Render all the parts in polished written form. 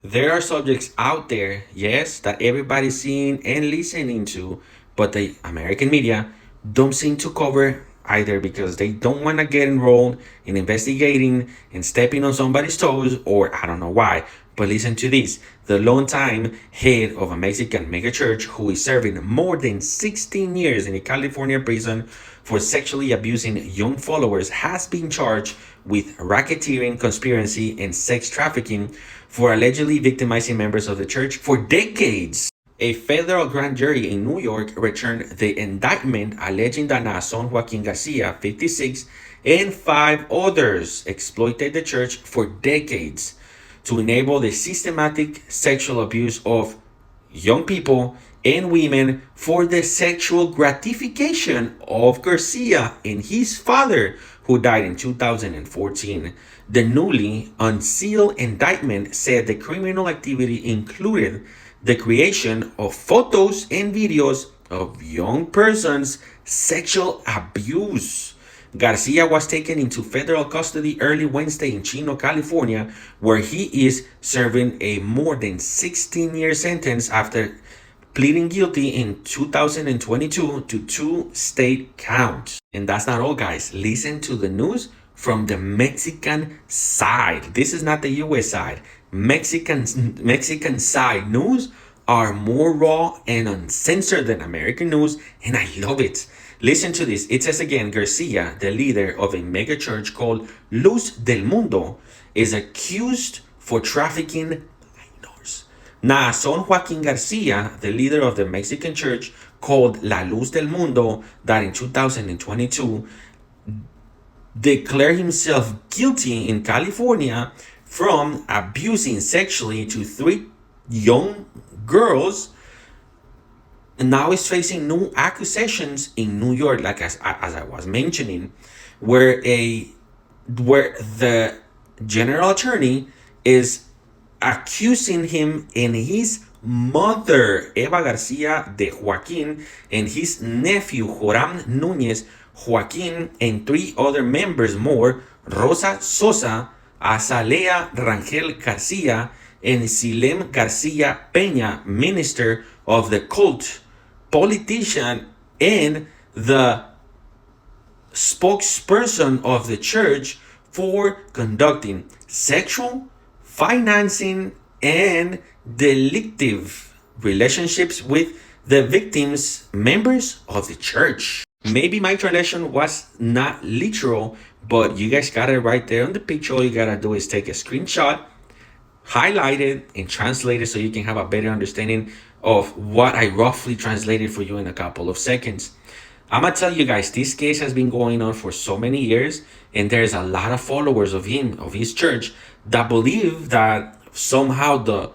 There are subjects out there, yes, that everybody's seeing and listening to, but the American media don't seem to cover either because they don't want to get enrolled in investigating and stepping on somebody's toes, or I don't know why. But listen to this. The longtime head of a Mexican megachurch who is serving more than 16 years in a California prison for sexually abusing young followers has been charged with racketeering, conspiracy, and sex trafficking for allegedly victimizing members of the church for decades. A federal grand jury in New York returned the indictment alleging that Naasón Joaquín García, 56, and 5 others exploited the church for decades to enable the systematic sexual abuse of young people and women for the sexual gratification of Garcia and his father, who died in 2014. The newly unsealed indictment said the criminal activity included the creation of photos and videos of young persons' sexual abuse. Garcia was taken into federal custody early Wednesday in Chino, California, where he is serving a more than 16-year sentence after pleading guilty in 2022 to 2 state counts. And that's not all, guys. Listen to the news from the Mexican side. This is not the US side. Mexican side news are more raw and uncensored than American news, and I love it. Listen to this. It says again, Garcia, the leader of a mega church called Luz del Mundo, is accused for trafficking minors. Naasón Joaquín García, the leader of the Mexican church called La Luz del Mundo, that in 2022 declared himself guilty in California from abusing sexually to 3 young girls, and now is facing new accusations in New York, like as I was mentioning, where the general attorney is accusing him and his mother, Eva García de Joaquín, and his nephew, Joram Nuñez Joaquín, and 3 other members more, Rosa Sosa, Azalea, Rangel García, and Silem García Peña, minister of the cult, politician, and the spokesperson of the church, for conducting sexual, financing, and delictive relationships with the victims' members of the church. Maybe my translation was not literal, but you guys got it right there on the picture. All you gotta do is take a screenshot, highlight it, and translate it so you can have a better understanding of what I roughly translated for you in a couple of seconds. I'm gonna tell you guys, this case has been going on for so many years, and there's a lot of followers of him, of his church, that believe that somehow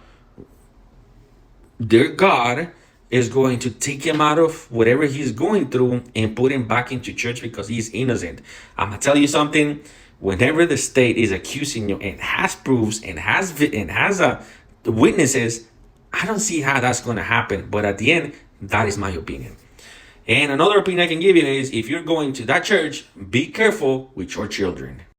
their God is going to take him out of whatever he's going through and put him back into church because he's innocent. I'm gonna tell you something. Whenever the state is accusing you and has proofs and has witnesses, I don't see how that's going to happen. But at the end, that is my opinion. And another opinion I can give you is, if you're going to that church, be careful with your children.